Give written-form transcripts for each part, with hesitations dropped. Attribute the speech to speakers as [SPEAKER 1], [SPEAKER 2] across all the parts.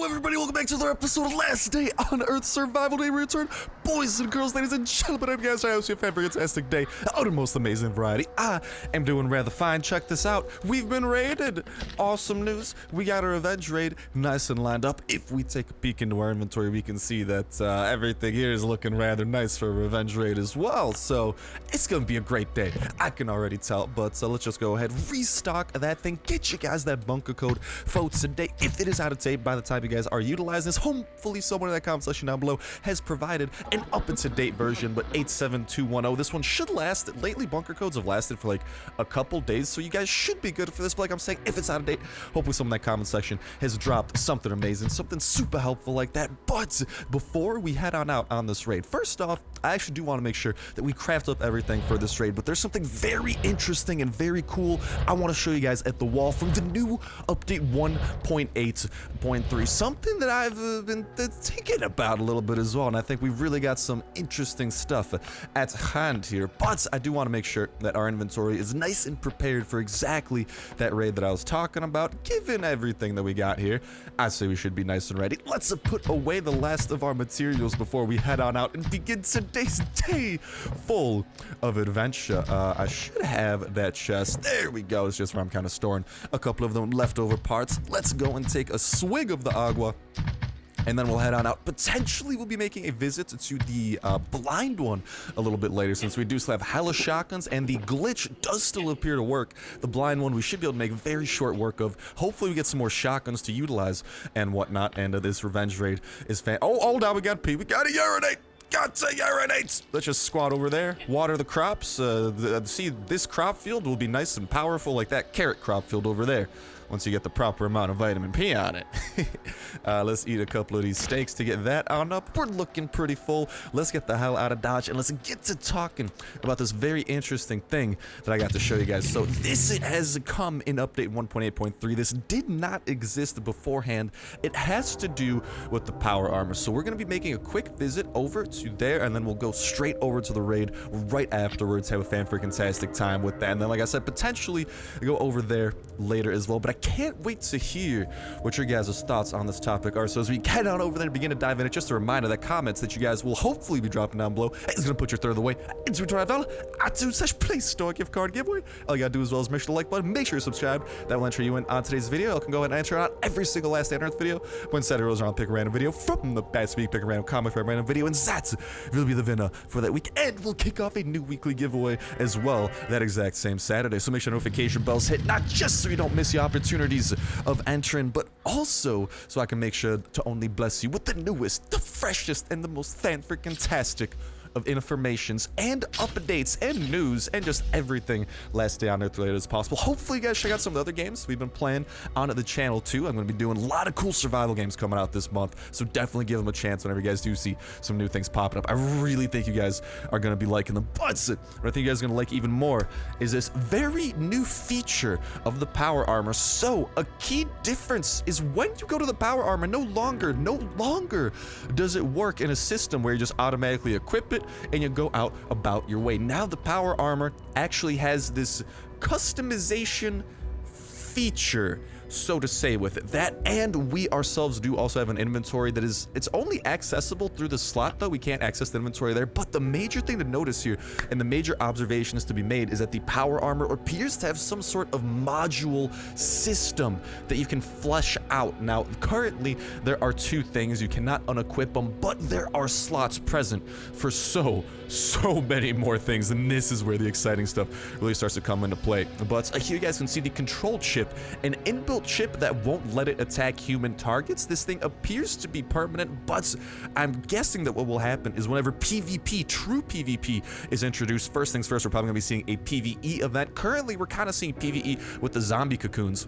[SPEAKER 1] everybody, welcome back to another episode of Last Day on Earth Survival Day Return. Boys and girls, ladies and gentlemen, I'm guys, I hope you have a fantastic day out of most amazing variety. I am doing rather fine. Check this out. We've been raided. Awesome news. We got a revenge raid nice and lined up. If we take a peek into our inventory, we can see that everything here is looking rather nice for a revenge raid as well. So it's going to be a great day. I can already tell, but let's just go ahead, restock that thing, get you guys that bunker code for today. If it is out of date by the time you guys are utilizing this, hopefully someone in that comment section down below has provided an up-to-date version, but 87210. This one should last. Lately, bunker codes have lasted for like a couple days, so you guys should be good for this. But like I'm saying, if it's out of date, hopefully someone in that comment section has dropped something amazing, something super helpful like that. But before we head on out on this raid, first off, I actually do want to make sure that we craft up everything for this raid, but there's something very interesting and very cool I want to show you guys at the wall from the new update 1.8.3, something that I've been thinking about a little bit as well, and I think we've really got some interesting stuff at hand here. But I do want to make sure that our inventory is nice and prepared for exactly that raid that I was talking about. Given everything that we got here, I'd say we should be nice and ready. Let's put away the last of our materials before we head on out and begin today's day full of adventure. I should have that chest. There we go. It's just where I'm kind of storing a couple of them leftover parts. Let's go and take a swig of the agua, and then we'll head on out. Potentially, we'll be making a visit to the blind one a little bit later, since we do still have hella shotguns, and the glitch does still appear to work. The blind one we should be able to make very short work of. Hopefully, we get some more shotguns to utilize and whatnot, and this revenge raid is Oh, hold on, we got pee. We gotta urinate. Got to urinate. Let's just squat over there, water the crops. See, this crop field will be nice and powerful like that carrot crop field over there, once you get the proper amount of vitamin P on it. Let's eat a couple of these steaks to get that on up. We're looking pretty full. Let's get the hell out of Dodge and let's get to talking about this very interesting thing that I got to show you guys. So this has come in update 1.8.3. This did not exist beforehand. It has to do with the power armor. So we're going to be making a quick visit over to there, and then we'll go straight over to the raid right afterwards. Have a fan-freaking-tastic time with that. And then, like I said, potentially go over there later as well. But I can't wait to hear what your guys' thoughts on this topic are. So as we head on over there and begin to dive in it, just a reminder that comments that you guys will hopefully be dropping down below is going to put your third of the way into $25 Store gift card giveaway. All you gotta do as well is make sure to like button, make sure you subscribe. That will enter you in on today's video. You can go ahead and enter it on every single Last Day on Earth video. When Saturday rolls around, pick a random video from the past week, pick a random comment for a random video, and that will be the winner for that week. And we'll kick off a new weekly giveaway as well that exact same Saturday. So make sure notification bells hit, not just so you don't miss the opportunities of entering, but also so I can make sure to only bless you with the newest, the freshest, and the most fan-freaking-tastic of informations and updates and news and just everything Last Day on Earth related as possible. Hopefully you guys check out some of the other games we've been playing on the channel too. I'm going to be doing a lot of cool survival games coming out this month, so definitely give them a chance whenever you guys do see some new things popping up. I really think you guys are going to be liking them. But what I think you guys are going to like even more is this very new feature of the power armor. So a key difference is when you go to the power armor, no longer does it work in a system where you just automatically equip it and you go out about your way. Now the power armor actually has this customization feature, so to say, with it. That, and we ourselves do also have an inventory that is, it's only accessible through the slot though. We can't access the inventory there. But the major thing to notice here, and the major observations to be made, is that the power armor appears to have some sort of module system that you can flesh out. Now currently there are two things, you cannot unequip them, but there are slots present for so many more things, and this is where the exciting stuff really starts to come into play. But here you guys can see the control chip, an inbuilt chip that won't let it attack human targets. This thing appears to be permanent, but I'm guessing that what will happen is whenever PvP, true PvP, is introduced, first things first, we're probably gonna be seeing a PvE event. Currently we're kind of seeing PvE with the zombie cocoons.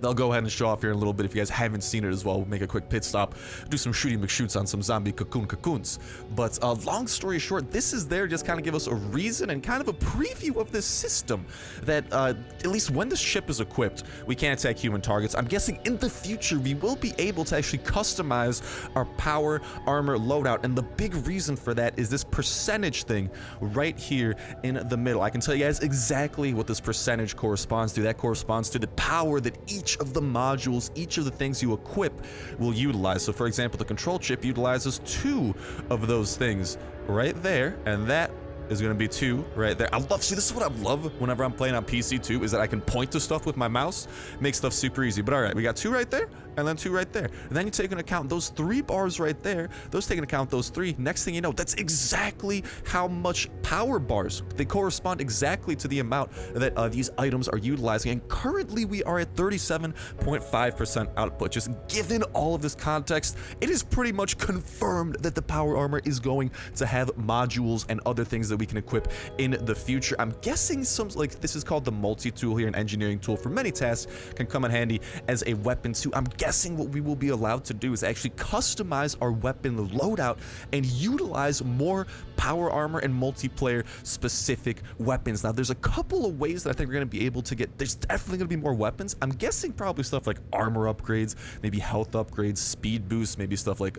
[SPEAKER 1] They'll go ahead and show off here in a little bit if you guys haven't seen it as well. We'll make a quick pit stop, do some shooty McShoots on some zombie cocoons. But long story short, this is there just kind of give us a reason and kind of a preview of this system that at least when this ship is equipped, we can't attack human targets. I'm guessing in the future we will be able to actually customize our power armor loadout, and the big reason for that is this percentage thing right here in the middle. I can tell you guys exactly what this percentage corresponds to. That corresponds to the power that each each of the modules, each of the things you equip will utilize. So for example, the control chip utilizes 2 of those things right there, and that is going to be 2 right there. See, this is what I love whenever I'm playing on PC too, is that I can point to stuff with my mouse, make stuff super easy. But all right, we got 2 right there, and then 2 right there. And then you take into account those 3 bars right there, those take into account those 3. Next thing you know, that's exactly how much power bars. They correspond exactly to the amount that these items are utilizing. And currently we are at 37.5% output. Just given all of this context, it is pretty much confirmed that the power armor is going to have modules and other things that we can equip in the future. I'm guessing some, like, this is called the multi-tool here, an engineering tool for many tasks, can come in handy as a weapon too. I'm guessing what we will be allowed to do is actually customize our weapon loadout and utilize more power armor and multiplayer specific weapons. Now there's a couple of ways that I think we're going to be able to get, there's definitely going to be more weapons. I'm guessing probably stuff like armor upgrades, maybe health upgrades, speed boosts, maybe stuff like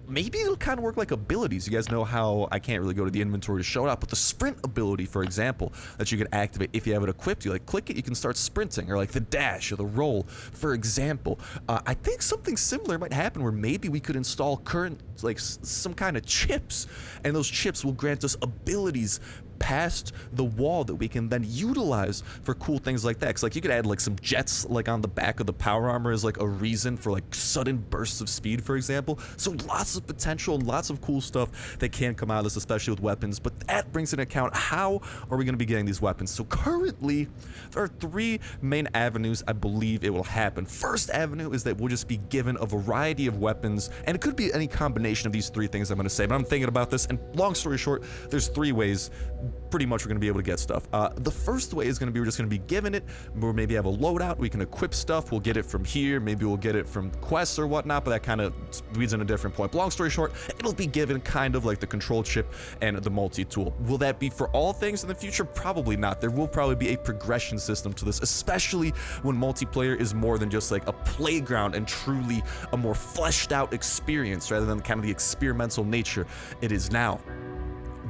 [SPEAKER 1] maybe it'll kind of work like abilities. You guys know how I can't really go to the inventory to show it out, but the sprint ability, for example, that you can activate if you have it equipped, you like click it, you can start sprinting, or like the dash or the roll, for example. I think something similar might happen where maybe we could install current, like some kind of chips, and those chips will grant us abilities past the wall that we can then utilize for cool things like that. Because like you could add like some jets like on the back of the power armor as like a reason for like sudden bursts of speed, for example. So lots of potential and lots of cool stuff that can come out of this, especially with weapons. But that brings into account, how are we going to be getting these weapons? So currently there are 3 main avenues I believe it will happen. First avenue is that we'll just be given a variety of weapons, and it could be any combination of these 3 things I'm going to say, but I'm thinking about this, and long story short, there's 3 ways pretty much we're going to be able to get stuff. The first way is going to be, we're just going to be given it, or maybe have a loadout, we can equip stuff, we'll get it from here, maybe we'll get it from quests or whatnot, but that kind of leads in a different point. But long story short, it'll be given kind of like the control chip and the multi-tool. Will that be for all things in the future? Probably not. There will probably be a progression system to this, especially when multiplayer is more than just like a playground and truly a more fleshed out experience rather than kind of the experimental nature it is now.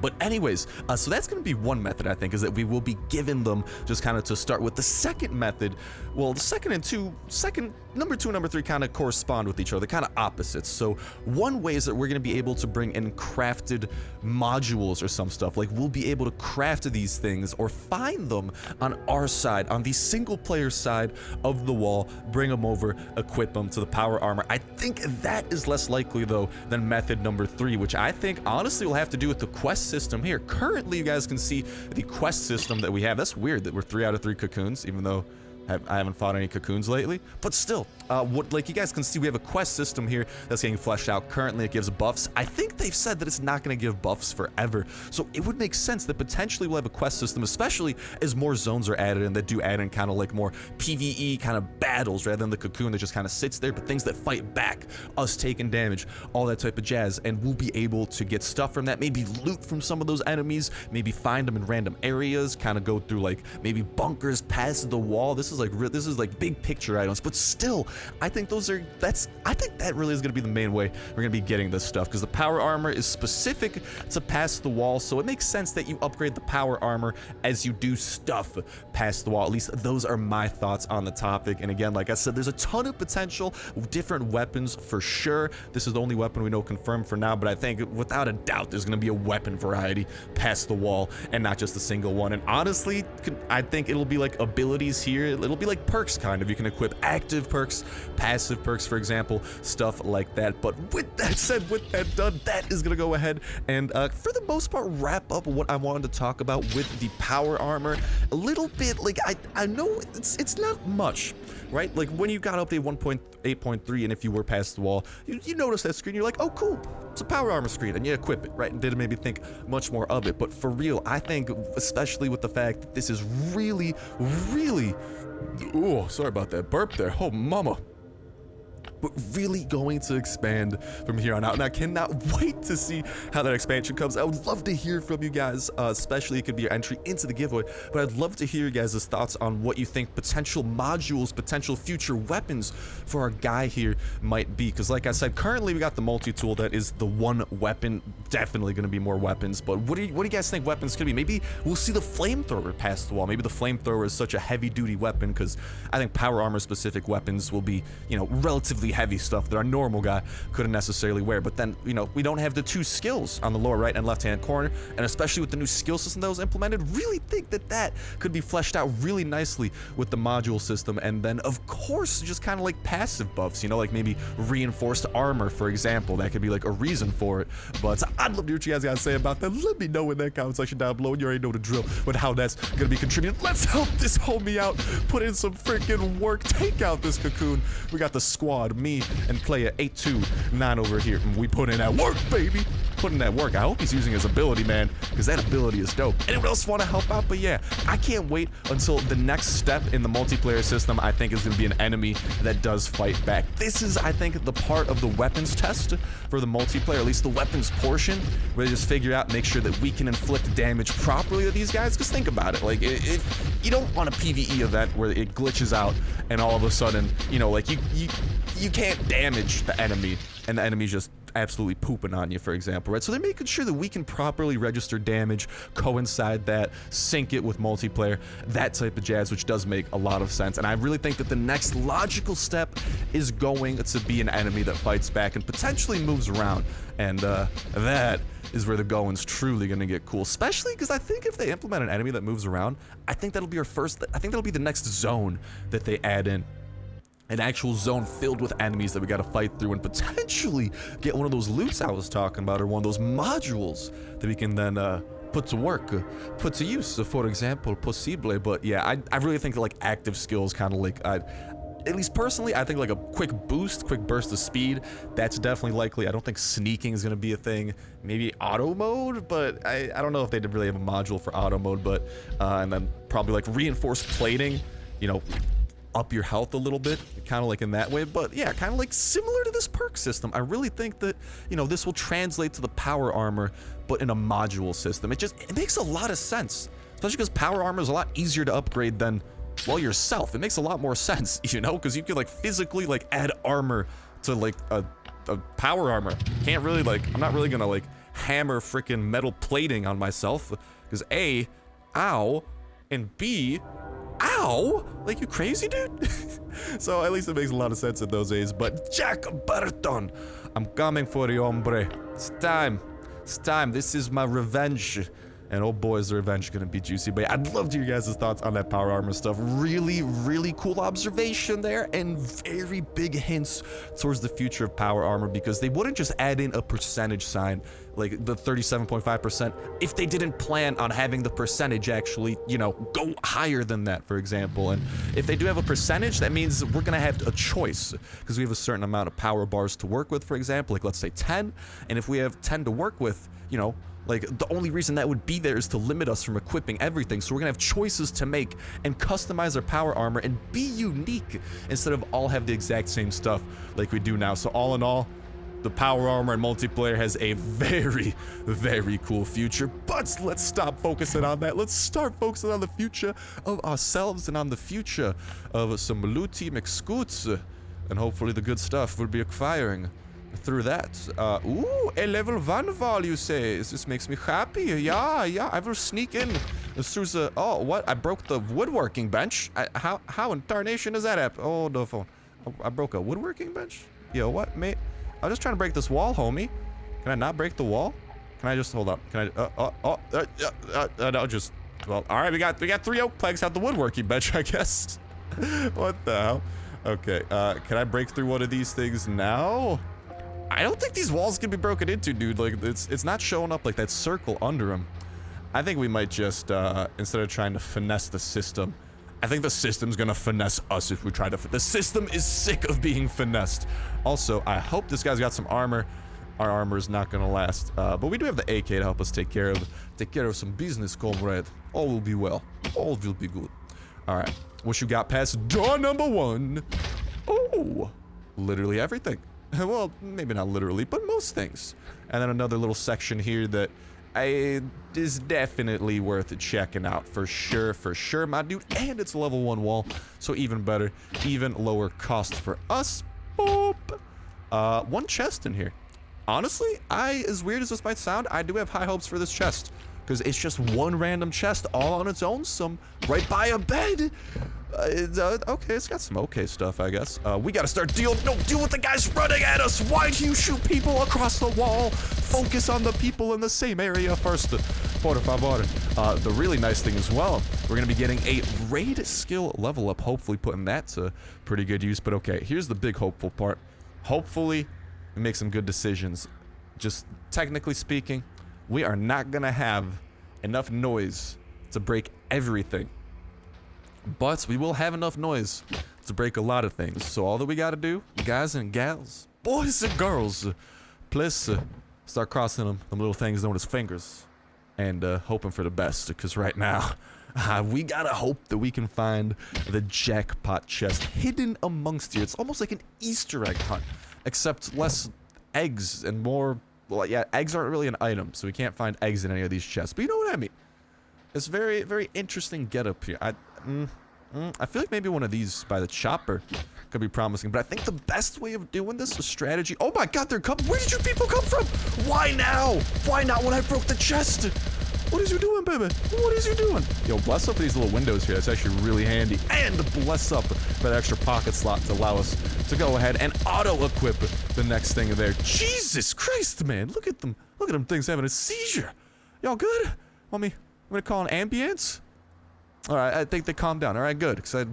[SPEAKER 1] But anyways, so that's going to be one method, I think, is that we will be given them just kind of to start with. The second method, well, the number 2 and number 3 kind of correspond with each other, kind of opposites. So one way is that we're going to be able to bring in crafted modules or some stuff. Like we'll be able to craft these things or find them on our side, on the single player side of the wall, bring them over, equip them to the power armor. I think that is less likely though than method number 3, which I think honestly will have to do with the quest system here. Currently, you guys can see the quest system that we have. That's weird that we're 3 out of 3 cocoons, even though I haven't fought any cocoons lately, but still, like you guys can see, we have a quest system here that's getting fleshed out. Currently, it gives buffs. I think they've said that it's not going to give buffs forever, so it would make sense that potentially we'll have a quest system, especially as more zones are added and that do add in kind of like more PvE kind of battles rather than the cocoon that just kind of sits there, but things that fight back, us taking damage, all that type of jazz, and we'll be able to get stuff from that, maybe loot from some of those enemies, maybe find them in random areas, kind of go through like maybe bunkers past the wall. This is like big picture items, but still, I think I think that really is going to be the main way we're going to be getting this stuff, because the power armor is specific to past the wall, so it makes sense that you upgrade the power armor as you do stuff past the wall. At least those are my thoughts on the topic. And again, like I said, there's a ton of potential, different weapons for sure. This is the only weapon we know confirmed for now, but I think without a doubt there's going to be a weapon variety past the wall and not just a single one. And honestly, I think it'll be like abilities here. It'll be like perks, kind of. You can equip active perks, passive perks, for example, stuff like that. But with that said, with that done, that is gonna go ahead and for the most part wrap up what I wanted to talk about with the power armor. A little bit, like I know it's not much, right? Like when you got update 1.8.3 and if you were past the wall, you notice that screen, you're like, oh cool, it's a power armor screen, and you equip it, right? And didn't maybe think much more of it. But for real, I think, especially with the fact that this is really, oh, sorry about that burp there. Oh, mama. but really going to expand from here on out. And I cannot wait to see how that expansion comes. I would love to hear from you guys, especially it could be your entry into the giveaway, but I'd love to hear you guys' thoughts on what you think potential modules, potential future weapons for our guy here might be. Because like I said, currently we got the multi-tool that is the one weapon, definitely going to be more weapons, but what do you guys think weapons could be? Maybe we'll see the flamethrower past the wall. Maybe the flamethrower is such a heavy-duty weapon, because I think power armor specific weapons will be, you know, relatively heavy stuff that our normal guy couldn't necessarily wear. But then, you know, we don't have the two skills on the lower right and left hand corner, and especially with the new skill system that was implemented, really think that that could be fleshed out really nicely with the module system. And then of course just kind of like passive buffs, you know, like maybe reinforced armor, for example. That could be like a reason for it. But I'd love to hear what you guys gotta say about that. Let me know in that comment section down below. You already know the drill with how that's gonna be contributed. Let's help this homie out, put in some freaking work, take out this cocoon. We got the squad, me and player 829 over here, and we put in that work, baby. Put in that work. I hope he's using his ability, man, because that ability is dope. Anyone else want to help out? But yeah, I can't wait until the next step in the multiplayer system. I think is going to be an enemy that does fight back. This is, I think, the part of the weapons test for the multiplayer, at least the weapons portion, where they just figure out, make sure that we can inflict damage properly to these guys. Because think about it, like, if you don't want a PvE event where it glitches out and all of a sudden, you know, like you can't damage the enemy and the enemy's just absolutely pooping on you, for example, right? So they're making sure that we can properly register damage, coincide that, sync it with multiplayer, that type of jazz, which does make a lot of sense. And I really think that the next logical step is going to be an enemy that fights back and potentially moves around. And that is where the going's truly gonna get cool, especially because I think if they implement an enemy that moves around, I think that'll be our first, I think that'll be the next zone that they add in. An actual zone filled with enemies that we gotta fight through and potentially get one of those loots I was talking about, or one of those modules that we can then put to work, put to use, for example, possible. But yeah, I really think that like active skills kind of like, at least personally, I think like a quick boost, quick burst of speed, that's definitely likely. I don't think sneaking is gonna be a thing. Maybe auto mode, but I don't know if they did really have a module for auto mode, but, and then probably like reinforced plating, you know, up your health a little bit, kind of like in that way. But yeah, kind of like similar to this perk system. I really think that, you know, this will translate to the power armor, but in a module system. It makes a lot of sense, especially because power armor is a lot easier to upgrade than, well, yourself. It makes a lot more sense, you know, because you could like physically like add armor to like a power armor. Can't really like, I'm not really gonna like hammer freaking metal plating on myself, because A, ow, and B, ow, like, you crazy, dude? So at least it makes a lot of sense in those days. But Jack Burton, I'm coming for you, hombre. It's time. It's time. This is my revenge. And oh boy, is the revenge gonna be juicy. But yeah, I'd love to hear your guys' thoughts on that power armor stuff. Really, really cool observation there, and very big hints towards the future of power armor, because they wouldn't just add in a percentage sign, like the 37.5%, if they didn't plan on having the percentage actually, you know, go higher than that, for example. And if they do have a percentage, that means we're gonna have a choice, because we have a certain amount of power bars to work with, for example, like let's say 10, and if we have 10 to work with, you know, like, the only reason that would be there is to limit us from equipping everything. So we're gonna have choices to make and customize our power armor and be unique instead of all have the exact same stuff like we do now. So all in all, the power armor and multiplayer has a very, very cool future. But let's stop focusing on that. Let's start focusing on the future of ourselves and on the future of some looty McScoots. And hopefully the good stuff will be acquiring through that. Ooh, a level 1 val, you say? This makes me happy. Yeah, I will sneak in through the... Oh, what? I broke the woodworking bench? How in tarnation is that happen? Oh, the phone. I broke a woodworking bench? Yo, what, mate? I'm just trying to break this wall, homie. Can I not break the wall? Can I just... Hold up. Can I... no, just... Well, alright, we got 3 oak planks out the woodworking bench, I guess. What the hell? Okay, can I break through one of these things now? I don't think these walls can be broken into, dude. Like, it's not showing up like that circle under them. I think we might just, instead of trying to finesse the system, I think the system's gonna finesse us if we try to... The system is sick of being finessed. Also, I hope this guy's got some armor. Our armor is not gonna last. But we do have the AK to help us take care of some business, comrade. All will be well. All will be good. All right. What you got past door number 1? Oh. literally everything. Well, maybe not literally, but most things. And then another little section here that is definitely worth checking out for sure, my dude. And it's a level 1 wall, so even better, even lower cost for us. Boop. One chest in here. Honestly, as weird as this might sound, I do have high hopes for this chest. Because it's just one random chest all on its own, some right by a bed. Okay, it's got some okay stuff, I guess. We gotta start deal with the guys running at us. Why do you shoot people across the wall? Focus on the people in the same area first. Por favor. The really nice thing as well, we're gonna be getting a raid skill level up, hopefully putting that to pretty good use. But okay, here's the big hopeful part. Hopefully, we make some good decisions. Just technically speaking, we are not gonna have enough noise to break everything. But we will have enough noise to break a lot of things. So all that we gotta do, guys and gals, boys and girls, please start crossing them little things known as fingers. And hoping for the best. Because right now, we gotta hope that we can find the jackpot chest hidden amongst here. It's almost like an Easter egg hunt. Except less eggs and more... Well, yeah, eggs aren't really an item, so we can't find eggs in any of these chests. But you know what I mean. It's very, very interesting getup here. I feel like maybe one of these by the chopper could be promising, but I think the best way of doing this is strategy. Oh my god, they're coming. Where did you people come from? Why now? Why not when I broke the chest? What is you doing, baby? What is you doing? Yo, bless up for these little windows here. That's actually really handy. And bless up for that extra pocket slot to allow us to go ahead and auto-equip the next thing there. Jesus Christ, man. Look at them. Look at them things having a seizure. Y'all good? Want me? I'm gonna call an ambulance? Alright, I think they calmed down. Alright, good. Because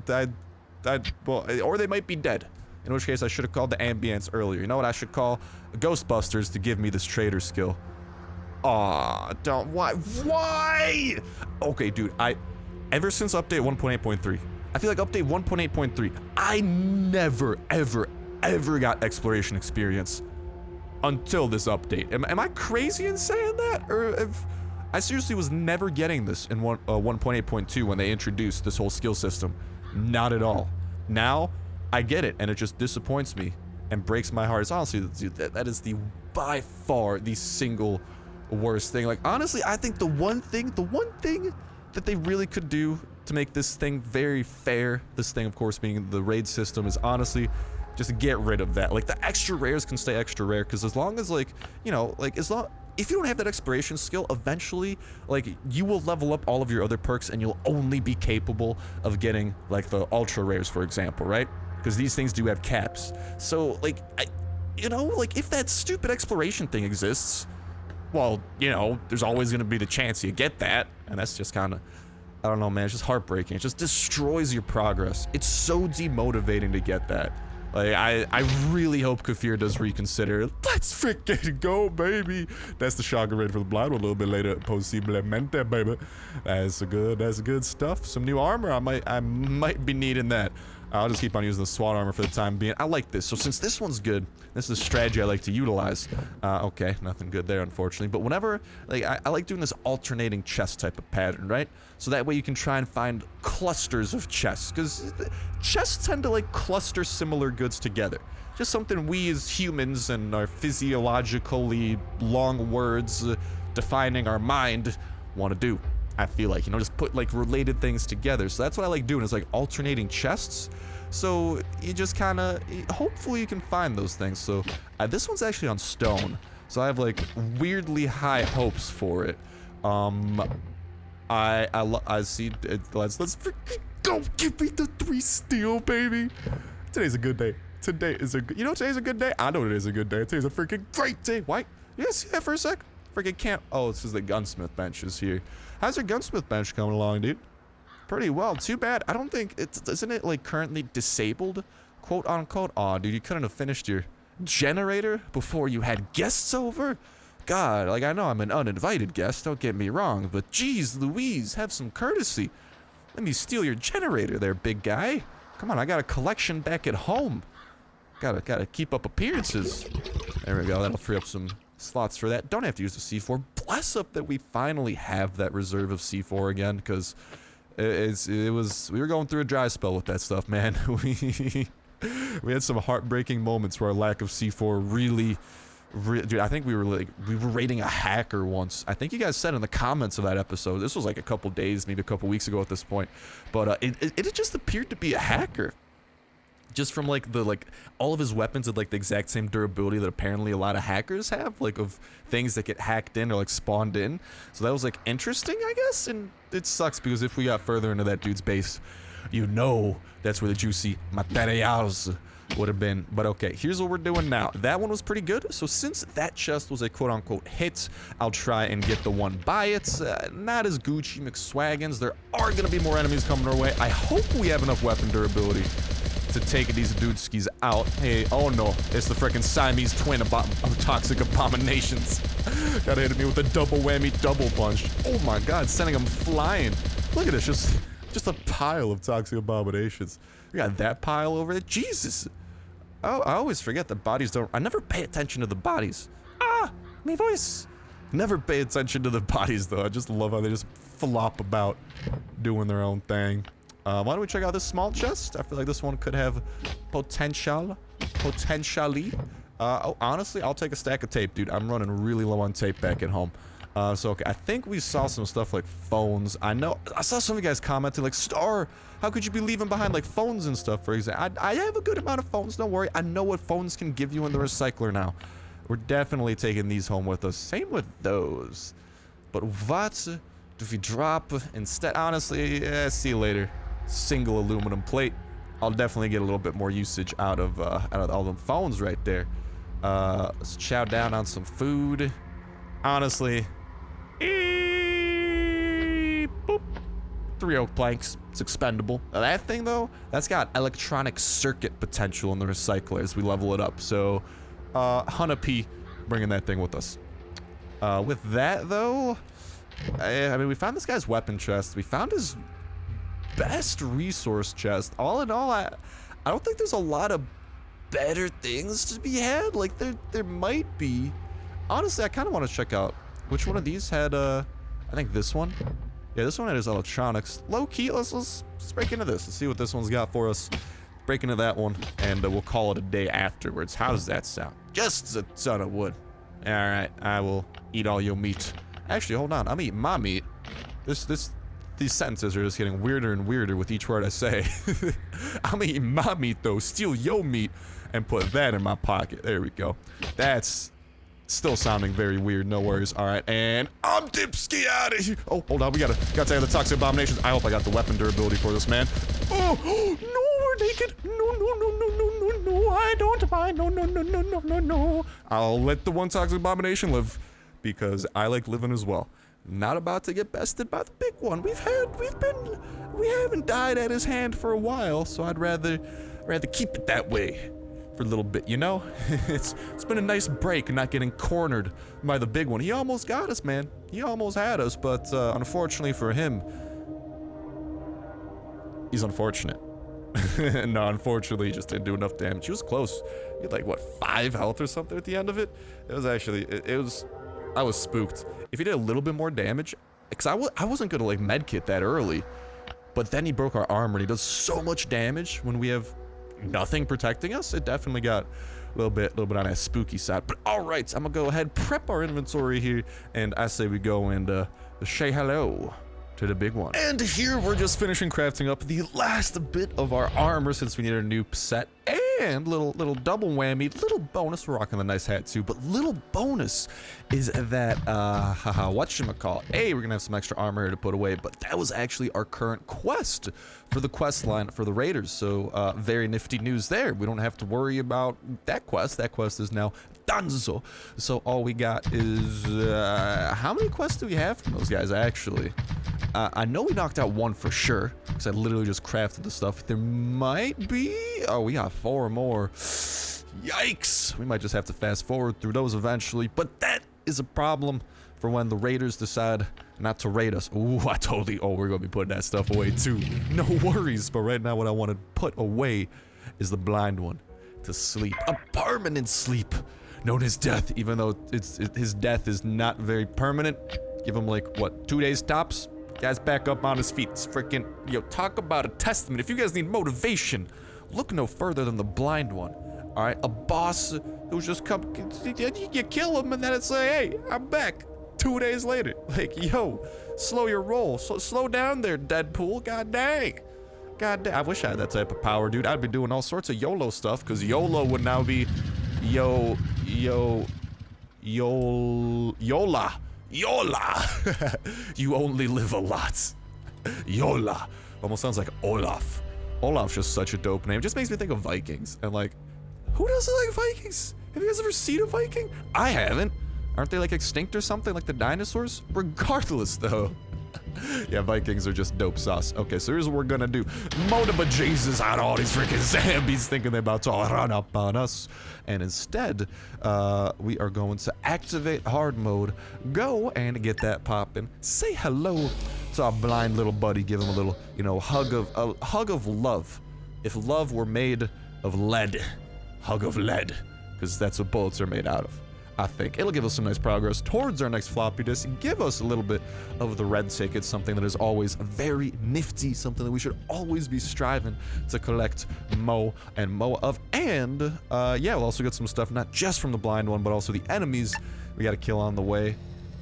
[SPEAKER 1] well, or they might be dead. In which case, I should have called the ambulance earlier. You know what? I should call Ghostbusters to give me this trader skill. Aw, don't, why? Okay, dude, ever since update 1.8.3, I feel like update 1.8.3, I never, ever got exploration experience until this update. Am I crazy in saying that? Or I seriously was never getting this in 1.8.2 when they introduced this whole skill system. Not at all. Now, I get it, and it just disappoints me and breaks my heart. It's honestly, dude, that is by far the single worst thing. Like, honestly, I think the one thing that they really could do to make this thing very fair, this thing of course being the raid system, is honestly just get rid of that. Like, the extra rares can stay extra rare, because as long as, like, you know, like, if you don't have that exploration skill, eventually, like, you will level up all of your other perks and you'll only be capable of getting, like, the ultra rares, for example, right? Because these things do have caps. So, like, you know, like, if that stupid exploration thing exists, well, you know, there's always going to be the chance you get that. And that's just kind of, I don't know, man, it's just heartbreaking. It just destroys your progress. It's so demotivating to get that. Like, I really hope Kafir does reconsider. Let's freaking go, baby. That's the Shotgun Raid for the Blind one a little bit later. Posiblemente, baby. That's good stuff. Some new armor. I might be needing that. I'll just keep on using the SWAT armor for the time being. I like this. So since this one's good, this is a strategy I like to utilize. Okay, nothing good there, unfortunately. But whenever, like, I like doing this alternating chest type of pattern, right? So that way you can try and find clusters of chests. Because chests tend to, like, cluster similar goods together. Just something we as humans and our physiologically long words defining our mind want to do. I feel like, you know, just put, like, related things together. So that's what I like doing, is, like, alternating chests. So you just kind of, hopefully you can find those things. So this one's actually on stone. So I have, like, weirdly high hopes for it. I see, let's freaking go. Give me the 3 steel, baby. Today's a good day. Today is a good, you know, today's a good day. I know today's a good day. Today's a freaking great day. Why? You guys see that for a sec? Freaking can't. Oh, this is the gunsmith bench is here. How's your gunsmith bench coming along, dude? Pretty well. Too bad. I don't think isn't it, like, currently disabled, quote unquote? Aw, dude, you couldn't have finished your generator before you had guests over? God, like, I know I'm an uninvited guest, don't get me wrong, but geez Louise, have some courtesy. Let me steal your generator there, big guy. Come on, I got a collection back at home. Gotta keep up appearances. There we go, that'll free up some slots for that. Don't have to use the C4. Bless up that we finally have that reserve of C4 again, because we were going through a dry spell with that stuff, man. We had some heartbreaking moments where our lack of C4 really, dude, I think we were raiding a hacker once. I think you guys said in the comments of that episode, this was like a couple days, maybe a couple weeks ago at this point, but it just appeared to be a hacker. Just from like all of his weapons had like the exact same durability that apparently a lot of hackers have, like of things that get hacked in or like spawned in. So that was like interesting, I guess, and it sucks because if we got further into that dude's base, you know that's where the juicy materials would have been. But okay, here's what we're doing now. That one was pretty good, so since that chest was a quote-unquote hit, I'll try and get the one by it. Not as Gucci McSwaggins. There are gonna be more enemies coming our way. I hope we have enough weapon durability to take these dudeskis out. Hey, oh no, it's the frickin' Siamese twin of toxic abominations. Gotta hit me with a double whammy, double punch. Oh my god, sending them flying. Look at this, just a pile of toxic abominations. We got that pile over there. Jesus. Oh, I always forget that bodies don't. I never pay attention to the bodies. Ah, my voice. Never pay attention to the bodies though. I just love how they just flop about doing their own thing. Why don't we check out this small chest? I feel like this one could have potentially. Oh, honestly, I'll take a stack of tape, dude. I'm running really low on tape back at home. So, okay, I think we saw some stuff like phones. I know, I saw some of you guys commenting like, Star, how could you be leaving behind like phones and stuff, for example? I have a good amount of phones, don't worry. I know what phones can give you in the recycler now. We're definitely taking these home with us. Same with those. But what do we drop instead? Honestly, see you later. Single aluminum plate. I'll definitely get a little bit more usage out of all them phones right there. Let's chow down on some food. Honestly, boop. 3 oak planks. It's expendable. Now, that thing though, that's got electronic circuit potential in the recycler as we level it up. So, 100p, bringing that thing with us. With that though, I mean, we found this guy's weapon chest. We found his best resource chest. All in all, I don't think there's a lot of better things to be had. Like there might be. Honestly, I kind of want to check out which one of these had I think this one. Yeah, this one had his electronics. Low key, let's break into this. Let's see what this one's got for us. Break into that one, and we'll call it a day afterwards. How does that sound? Just a ton of wood. All right, I will eat all your meat. Actually, hold on. I'm eating my meat. These sentences are just getting weirder and weirder with each word I say. I'm eating my meat though, steal your meat, and put that in my pocket. There we go. That's still sounding very weird, no worries. Alright, and I'm dipski out of here. Oh, hold on, we gotta take the toxic abominations. I hope I got the weapon durability for this, man. Oh, no, we're naked. No, I don't mind. No. I'll let the one toxic abomination live, because I like living as well. Not about to get bested by the big one. We haven't died at his hand for a while, so I'd rather keep it that way for a little bit, you know? It's been a nice break not getting cornered by the big one. He almost got us, man. He almost had us, but unfortunately for him, he's unfortunate. No, unfortunately, he just didn't do enough damage. He was close. He had like, what, 5 health or something at the end of it? It was actually, I was spooked. If he did a little bit more damage, because I wasn't gonna like medkit that early, but then he broke our armor and he does so much damage when we have nothing protecting us. It definitely got a little bit on that spooky side. But all right, I'm gonna go ahead, prep our inventory here, and I say we go and say hello to the big one. And here we're just finishing crafting up the last bit of our armor since we need a new set. And little double whammy, little bonus. We're rocking the nice hat too, but little bonus is that whatchamacallit. Hey, we're gonna have some extra armor here to put away, but that was actually our current quest for the quest line for the raiders. So very nifty news there. We don't have to worry about that quest. That quest is now donezo. So all we got is how many quests do we have from those guys actually? I know we knocked out one for sure, because I literally just crafted the stuff. There might be... Oh, we got 4 more. Yikes! We might just have to fast forward through those eventually, but that is a problem for when the raiders decide not to raid us. Ooh, we're gonna be putting that stuff away too. No worries, but right now what I want to put away is the blind one to sleep. A permanent sleep, known as death, even though his death is not very permanent. Give him like, what, 2 days tops? Guy's back up on his feet. It's freaking, talk about a testament. If you guys need motivation, look no further than the blind one. All right, a boss who's just come, you kill him and then it's like, hey, I'm back 2 days later. Like, yo, slow your roll. Slow down there, Deadpool. God dang. God damn, I wish I had that type of power, dude. I'd be doing all sorts of YOLO stuff, because YOLO would now be Yola. You only live a lot. Yola. Almost sounds like Olaf. Olaf's just such a dope name. It just makes me think of Vikings. And like, who doesn't like Vikings? Have you guys ever seen a Viking? I haven't. Aren't they like extinct or something like the dinosaurs? Regardless though. Yeah, Vikings are just dope sauce. Okay, so here's what we're gonna do. Moda Jesus out all these freaking zombies thinking they're about to run up on us. And instead, we are going to activate hard mode, go and get that popping. Say hello to our blind little buddy, give him a little, you know, hug of love. If love were made of lead, hug of lead, because that's what bullets are made out of. I think it'll give us some nice progress towards our next floppy disk and give us a little bit of the red ticket, something that is always very nifty, something that we should always be striving to collect more and more of. And yeah, we'll also get some stuff not just from the blind one, but also the enemies we gotta kill on the way.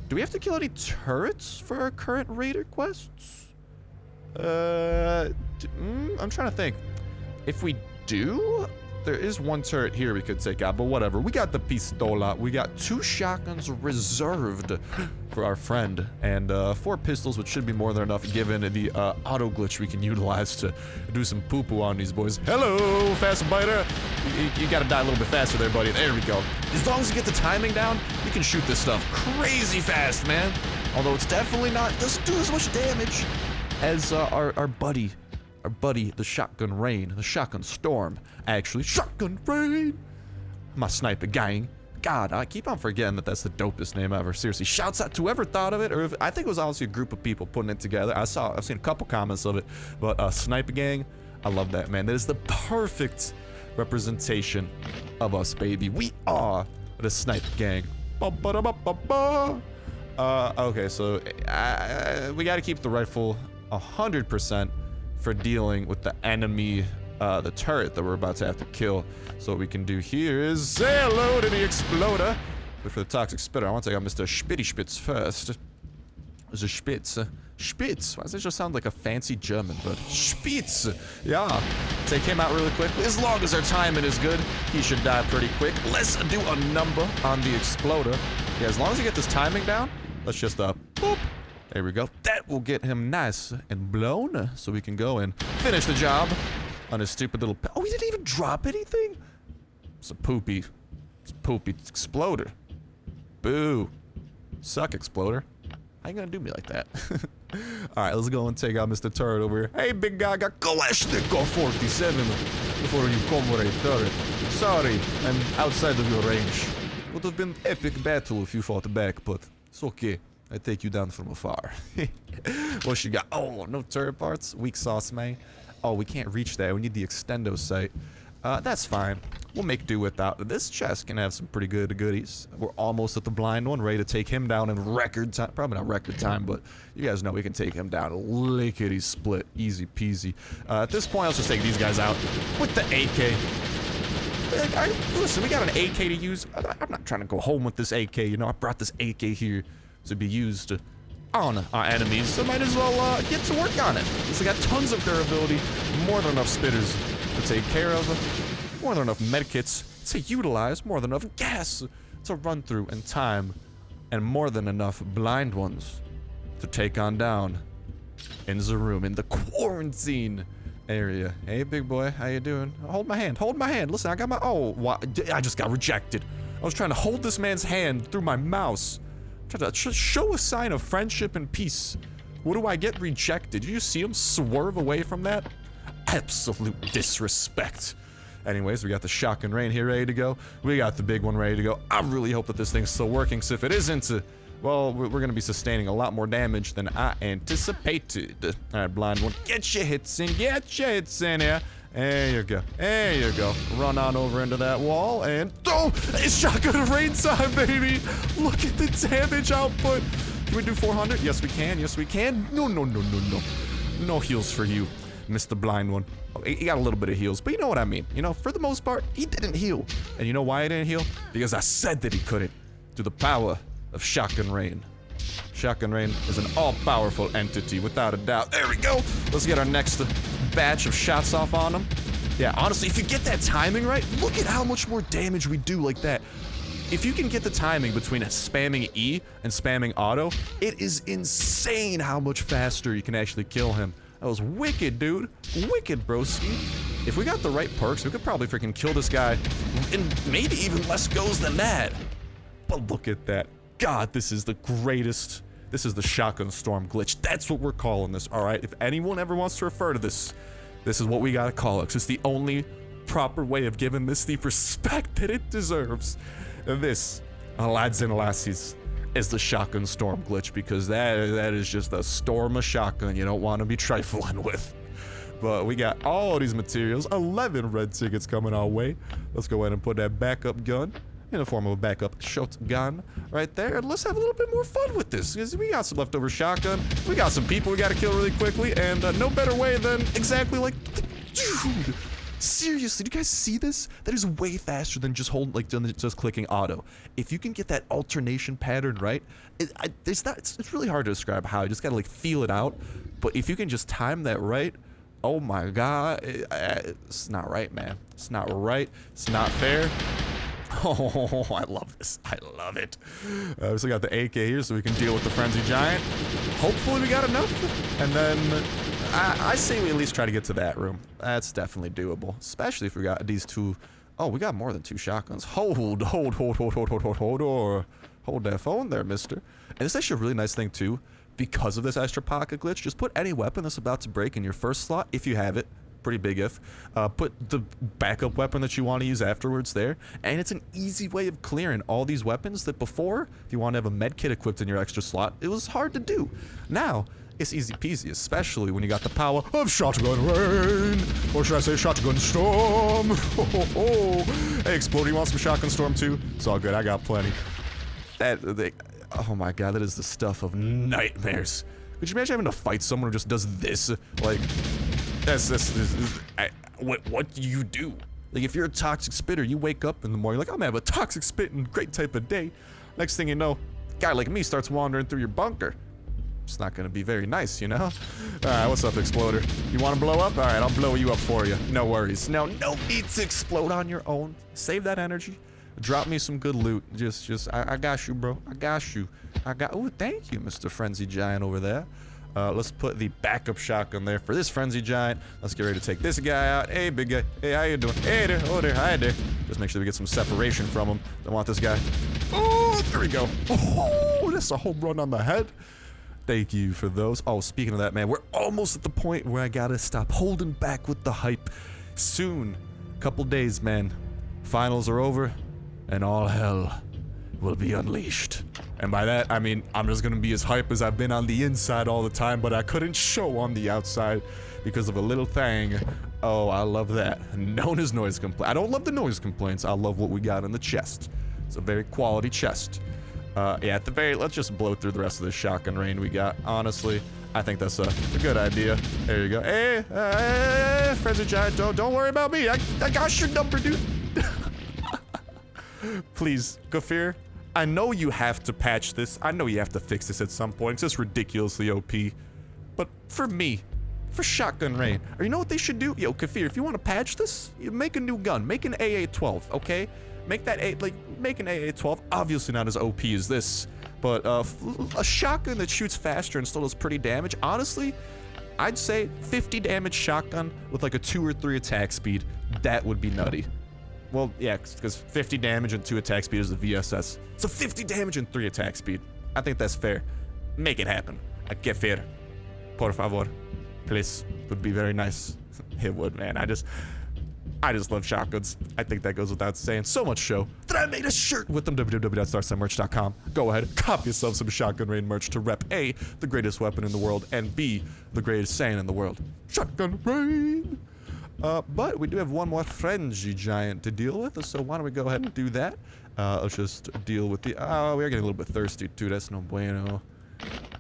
[SPEAKER 1] Do we have to kill any turrets for our current raider quests? I'm trying to think. If we do, there is one turret here we could take out, but whatever. We got the pistola. We got 2 shotguns reserved for our friend, and 4 pistols, which should be more than enough given the auto glitch we can utilize to do some poo-poo on these boys. Hello, fast biter. You gotta die a little bit faster there, buddy. There we go. As long as you get the timing down, you can shoot this stuff crazy fast, man. Although it's definitely not, doesn't do as much damage as our buddy, the Shotgun Rain, the Shotgun Storm, actually. Shotgun Rain! My sniper gang. God, I keep on forgetting that that's the dopest name ever. Seriously, shouts out to whoever thought of it, or if, I think it was honestly a group of people putting it together. I've seen a couple comments of it, but sniper gang, I love that, man. That is the perfect representation of us, baby. We are the sniper gang. Okay, so we gotta keep the rifle 100% for dealing with the enemy, the turret that we're about to have to kill. So what we can do here is say hello to the exploder. But for the toxic spitter, I want to take out Mr. Spitty Spitz first. There's a Spitz. Spitz. Why does it just sound like a fancy German word? Spitz. Yeah. Take him out really quick. As long as our timing is good, he should die pretty quick. Let's do a number on the exploder. Yeah, as long as we get this timing down, let's just, boop. There we go. That will get him nice and blown, so we can go and finish the job on his stupid little... Oh, we didn't even drop anything? It's a poopy exploder. Boo. Suck, exploder. How you gonna do me like that? Alright, let's go and take out Mr. Turret over here. Hey, big guy, I got Kalashnikov 47 before you come for a turret. Sorry, I'm outside of your range. Would have been epic battle if you fought back, but it's okay. I take you down from afar. What you got? Oh, no turret parts? Weak sauce, man. Oh, we can't reach that. We need the extendo sight. That's fine. We'll make do without. This chest can have some pretty good goodies. We're almost at the blind one, ready to take him down in record time. Probably not record time, but you guys know we can take him down lickety split. Easy peasy. At this point, let's just take these guys out with the AK. Listen, we got an AK to use. I'm not trying to go home with this AK, you know. I brought this AK here to be used on our enemies, so might as well get to work on it. So we got tons of durability, more than enough spitters to take care of, more than enough medkits to utilize, more than enough gas to run through in time, and more than enough blind ones to take on down in the room, in the quarantine area. Hey, big boy, how you doing? Hold my hand, hold my hand. Listen, I got my... Oh, I just got rejected. I was trying to hold this man's hand through my mouse. Trying to show a sign of friendship and peace. What do I get? Rejected. Did you see him swerve away from that? Absolute disrespect. Anyways, we got the Shotgun Rain here ready to go. We got the big one ready to go. I really hope that this thing's still working, so if it isn't, well, we're going to be sustaining a lot more damage than I anticipated. Alright, blind one. Get your hits in. Get your hits in here. There you go. There you go. Run on over into that wall and... Oh! It's Shotgun Rain time, baby! Look at the damage output! Can we do 400? Yes, we can. Yes, we can. No, no, no, no, no. No heals for you. Mr. Blind One. Oh, he got a little bit of heals, but you know what I mean. You know, for the most part, he didn't heal. And you know why he didn't heal? Because I said that he couldn't. Through the power of Shotgun Rain. Shotgun Rain is an all-powerful entity, without a doubt. There we go. Let's get our next batch of shots off on him. Yeah, honestly, if you get that timing right, look at how much more damage we do like that. If you can get the timing between spamming E and spamming auto, it is insane how much faster you can actually kill him. That was wicked, dude. Wicked, broski. If we got the right perks, we could probably freaking kill this guy in maybe even less goes than that. But look at that. God, this is the greatest. This is the Shotgun Storm glitch. That's what we're calling this, all right? If anyone ever wants to refer to this, this is what we gotta call it, 'cause it's the only proper way of giving this the respect that it deserves. And this, lads and lassies, is the Shotgun Storm glitch, because that is just a storm of shotgun you don't want to be trifling with. But we got all these materials, 11 red tickets coming our way. Let's go ahead and put that backup gun in the form of a backup shotgun right there, and let's have a little bit more fun with this, because we got some leftover shotgun, we got some people we got to kill really quickly, and no better way than exactly like, dude, seriously, do you guys see this? That is way faster than just just clicking auto. If you can get that alternation pattern right, it's really hard to describe how. You just gotta like feel it out. But if you can just time that right, oh my god, it's not right, man. It's not right. It's not fair. Oh, I love this. I love it. We still got the AK here so we can deal with the Frenzy Giant. Hopefully we got enough. And then I say we at least try to get to that room. That's definitely doable, especially if we got these two. Oh, we got more than 2 shotguns. Hold that phone there, mister. And this is actually a really nice thing too, because of this extra pocket glitch. Just put any weapon that's about to break in your first slot if you have it. Pretty big if. Put the backup weapon that you want to use afterwards there, and it's an easy way of clearing all these weapons that before, if you want to have a med kit equipped in your extra slot, it was hard to do. Now, it's easy peasy, especially when you got the power of Shotgun Rain, or should I say Shotgun Storm. Hey, Exploder, you want some Shotgun Storm too? It's all good, I got plenty. Oh my god, that is the stuff of nightmares. Could you imagine having to fight someone who just does this? Like, what do you do? Like, if you're a toxic spitter, you wake up in the morning, you're like, I'm gonna have a toxic spitting great type of day. Next thing you know, a guy like me starts wandering through your bunker. It's not gonna be very nice, you know? Alright, what's up, Exploder? You wanna blow up? Alright, I'll blow you up for you. No worries. No need to explode on your own. Save that energy. Drop me some good loot. I got you, bro. I got you. Oh, thank you, Mr. Frenzy Giant over there. Let's put the backup shotgun there for this Frenzy Giant. Let's get ready to take this guy out. Hey, big guy. Hey, how you doing? Hey there. Oh, there. Hi there. Just make sure we get some separation from him. Don't want this guy. Oh, there we go. Oh, that's a home run on the head. Thank you for those. Oh, speaking of that, man, we're almost at the point where I gotta stop holding back with the hype. Soon. Couple days, man. Finals are over, and all hell will be unleashed. And by that, I mean, I'm just gonna be as hype as I've been on the inside all the time, but I couldn't show on the outside because of a little thing. Oh, I love that. Known as noise complaint. I don't love the noise complaints. I love what we got in the chest. It's a very quality chest. Yeah, at the very, let's just blow through the rest of this Shotgun Rain we got. Honestly, I think that's a good idea. There you go. Hey, Frenzy Giant, don't worry about me. I got your number, dude. Please, Gafir, I know you have to patch this. I know you have to fix this at some point. It's just ridiculously OP. But for me, for Shotgun Rain, or you know what they should do? Yo, Kafir, if you want to patch this, you make a new gun. Make an AA-12, okay? Make that make an AA-12. Obviously not as OP as this, but a shotgun that shoots faster and still does pretty damage. Honestly, I'd say 50 damage shotgun with like a 2 or 3 attack speed. That would be nutty. Well, yeah, because 50 damage and 2 attack speed is the VSS. So 50 damage and 3 attack speed. I think that's fair. Make it happen. Que fair. Por favor. Please. Would be very nice. It would, man. I just love shotguns. I think that goes without saying. So much so that I made a shirt with them. www.starsnipemerch.com. Go ahead, cop yourself some Shotgun Rain merch to rep A, the greatest weapon in the world, and B, the greatest saying in the world. Shotgun Rain! But we do have one more Frenzy Giant to deal with, so why don't we go ahead and do that? Let's just deal with the... Oh, we are getting a little bit thirsty, too. That's no bueno.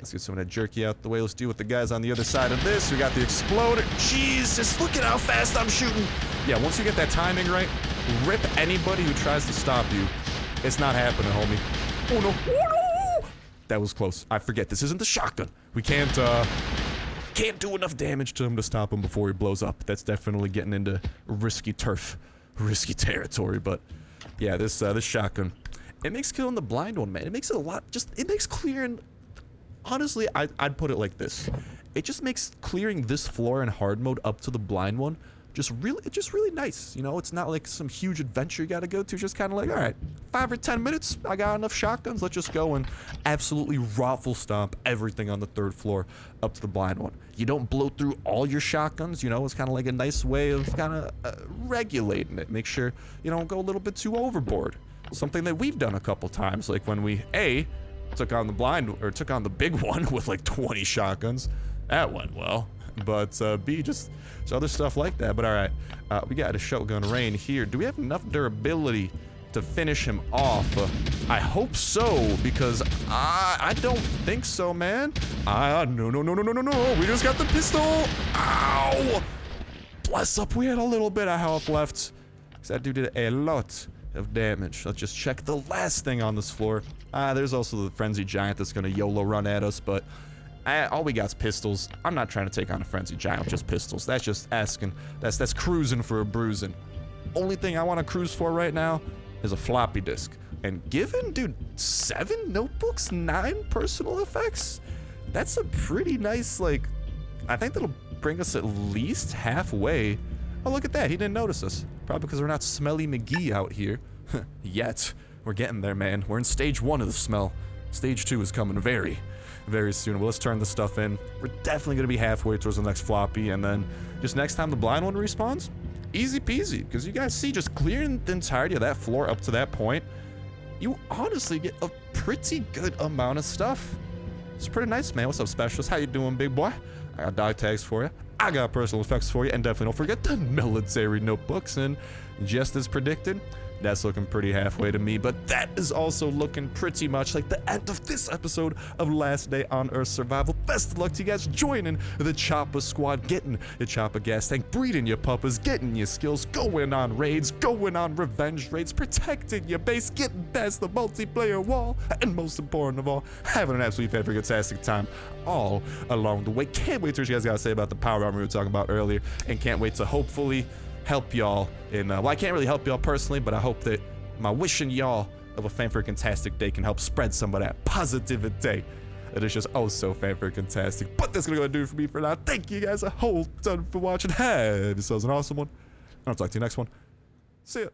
[SPEAKER 1] Let's get some of that jerky out the way. Let's deal with the guys on the other side of this. We got the exploder. Jesus, look at how fast I'm shooting. Yeah, once you get that timing right, rip anybody who tries to stop you. It's not happening, homie. Oh no, oh no! That was close. I forget, this isn't the shotgun. We can't do enough damage to him to stop him before he blows up. That's definitely getting into risky turf, risky territory, but yeah, this shotgun, it makes killing the blind one, man. It makes it a lot, it makes clearing, honestly, I'd put it like this. It just makes clearing this floor in hard mode up to the blind one just really nice. You know, it's not like some huge adventure you gotta go to. Just kind of like, all right, 5 or 10 minutes, I got enough shotguns. Let's just go and absolutely raffle stomp everything on the 3rd floor up to the blind one. You don't blow through all your shotguns, you know. It's kind of like a nice way of kind of regulating it. Make sure you don't go a little bit too overboard. Something that we've done a couple times, like when we took on the big one with like 20 shotguns. That went well. But B, just other stuff like that. But all right, we got a shotgun rain here. Do we have enough durability to finish him off? I hope so, because I don't think so, man. No. We just got the pistol. Ow! Bless up, we had a little bit of health left. That dude did a lot of damage. Let's just check the last thing on this floor. There's also the frenzied giant that's gonna YOLO run at us, but all we got's pistols. I'm not trying to take on a frenzied giant with just pistols. That's just asking. That's cruising for a bruising. Only thing I want to cruise for right now is a floppy disk. And given, dude, 7 notebooks, 9 personal effects, that's a pretty nice, like, I think that'll bring us at least halfway. Oh, look at that. He didn't notice us. Probably because we're not Smelly McGee out here. Yet. We're getting there, man. We're in stage 1 of the smell. Stage 2 is coming very soon. Well, let's turn the stuff in. We're definitely going to be halfway towards the next floppy, and then just next time the blind one respawns, easy peasy, because you guys see, just clearing the entirety of that floor up to that point, you honestly get a pretty good amount of stuff. It's pretty nice, man. What's up, Specialist? How you doing, big boy? I got dog tags for you. I got personal effects for you, and definitely don't forget the military notebooks, and just as predicted, that's looking pretty halfway to me, but that is also looking pretty much like the end of this episode of Last Day on Earth Survival. Best of luck to you guys joining the Chopper Squad, getting your Chopper gas tank, breeding your puppers, getting your skills, going on raids, going on revenge raids, protecting your base, getting past the multiplayer wall, and most important of all, having an absolutely fantastic time all along the way. Can't wait to hear what you guys gotta say about the power armor we were talking about earlier, and can't wait to hopefully help y'all in, well, I can't really help y'all personally, but I hope that my wishing y'all of a fantastic day can help spread some of that positivity. It is just oh so fantastic. But that's gonna do it for me for now. Thank you guys a whole ton for watching. Have yourselves an awesome one. I'll talk to you next one. See ya.